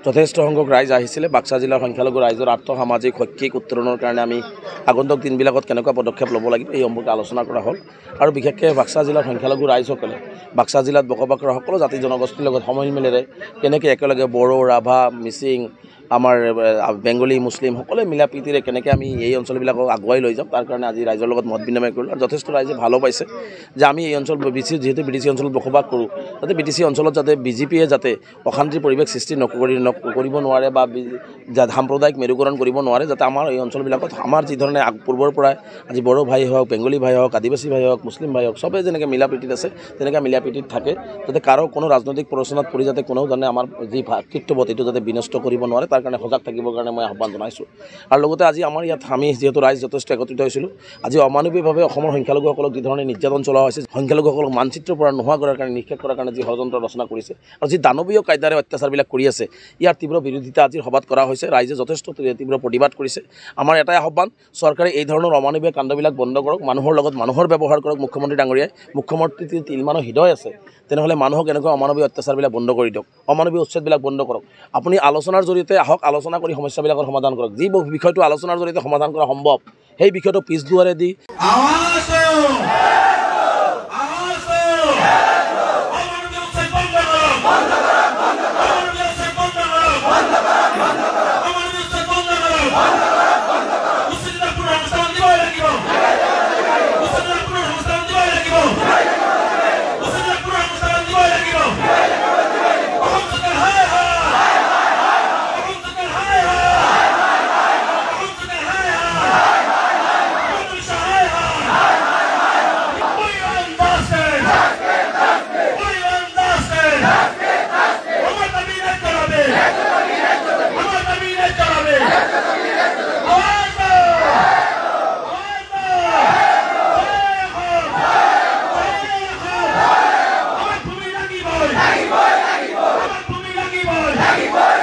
যথেষ্ট সংখ্যক ৰাইজ আহিছিলে। বাক্সা জিলাৰ সংখ্যালঘু ৰাইজৰ আৰ্থ সামাজিক শৈক্ষিক উত্তৰণৰ কাৰণে আমি আগন্তুক দিনবিলাকত কেনেকুৱা পদক্ষেপ ল'ব লাগিব এই সম্পৰ্কে আলোচনা কৰা হ'ল। আৰু বিশেষকৈ বাক্সা জিলাৰ সংখ্যালঘু ৰাইজসকলে বাক্সা জিলাত বসবাস কৰা সকলো জাতি জনগোষ্ঠীৰ লগত সমিলমিলেৰে কেনেকৈ একেলগে বড়ো, ৰাভা, মিচিং, আমাৰ বেংগলী, মুছলিম সকলোৱে মিলা প্ৰীতিৰে কেনেকৈ আমি এই অঞ্চলবিলাকক আগুৱাই লৈ যাম তাৰ কাৰণে আজি ৰাইজৰ লগত মত বিনিময় কৰিলোঁ। আৰু যথেষ্ট ৰাইজে ভালো পাইছে যে আমি এই অঞ্চল যিহেতু BTC অঞ্চলত বসবাস কৰোঁ, যাতে BTC অঞ্চলত যাতে BJPয়ে যাতে অশান্তিৰ পৰিৱেশ সৃষ্টি কৰিব নোৱাৰে বা সাম্প্ৰদায়িক মেৰুকৰণ কৰিব নোৱাৰে, যাতে আমাৰ এই অঞ্চলবিলাকত আমাৰ যি ধৰণে পূৰ্বৰ পৰাই আজি বড়ো ভাই হওক, বেংগলী ভাই হওক, আদিবাসী ভাই হওক, মুছলিম ভাই হওক, চবেই যেনেকৈ মিলা প্ৰীতিত আছে তেনেকৈ মিলা প্ৰীতিত থাকে, যাতে কাৰো কোনো ৰাজনৈতিক প্ৰৰোচনাত পৰি যাতে কোনেও জানে আমাৰ যি ভাতৃত্ববোধ এইটো যাতে বিনষ্ট কৰিব নোৱাৰে তাৰ কাৰণে সজাগ থাকিবৰ কাৰণে মই আহ্বান জনাইছোঁ। আৰু লগতে আজি আমাৰ ইয়াত আমি যিহেতু ৰাইজ যথেষ্ট একত্ৰিত হৈছিলোঁ, আজি অমানৱিকভাৱে অসমৰ সংখ্যালঘুসকলক যি ধৰণে নিৰ্যাতন চলোৱা হৈছে, সংখ্যালঘুসকলক মানচিত্ৰৰ পৰা নোহোৱা কৰাৰ কাৰণে, নিষেধ কৰাৰ কাৰণে যি ষড়যন্ত্ৰ ৰচনা কৰিছে আৰু যি দানৱীয় কায়দাৰে অত্যাচাৰবিলাক কৰি আছে, ইয়াৰ তীব্ৰ বিৰোধিতা আজিৰ সভাত কৰা হৈছে। ৰাইজে যথেষ্ট তীব্ৰ প্ৰতিবাদ কৰিছে। আমাৰ এটাই আহ্বান, চৰকাৰে এই ধৰণৰ অমানৱীয় কাণ্ডবিলাক বন্ধ কৰক, মানুহৰ লগত মানুহৰ ব্যৱহাৰ কৰক। মুখ্যমন্ত্ৰী ডাঙৰীয়াই, মুখ্যমন্ত্ৰী তিলমানো হৃদয় আছে, তেনেহ'লে মানুহক এনেকুৱা অমানৱীয় অত্যাচাৰবিলাক বন্ধ কৰি দিয়ক, অমানৱীয় উচ্ছেদবিলাক বন্ধ কৰক। আপুনি আলোচনাৰ জৰিয়তে আহক, আলোচনা কৰি সমস্যাবিলাকৰ সমাধান কৰক। যি বিষয়টো আলোচনাৰ জৰিয়তে সমাধান কৰা সম্ভৱ সেই বিষয়টো পিছ দুৱাৰে দি Boy!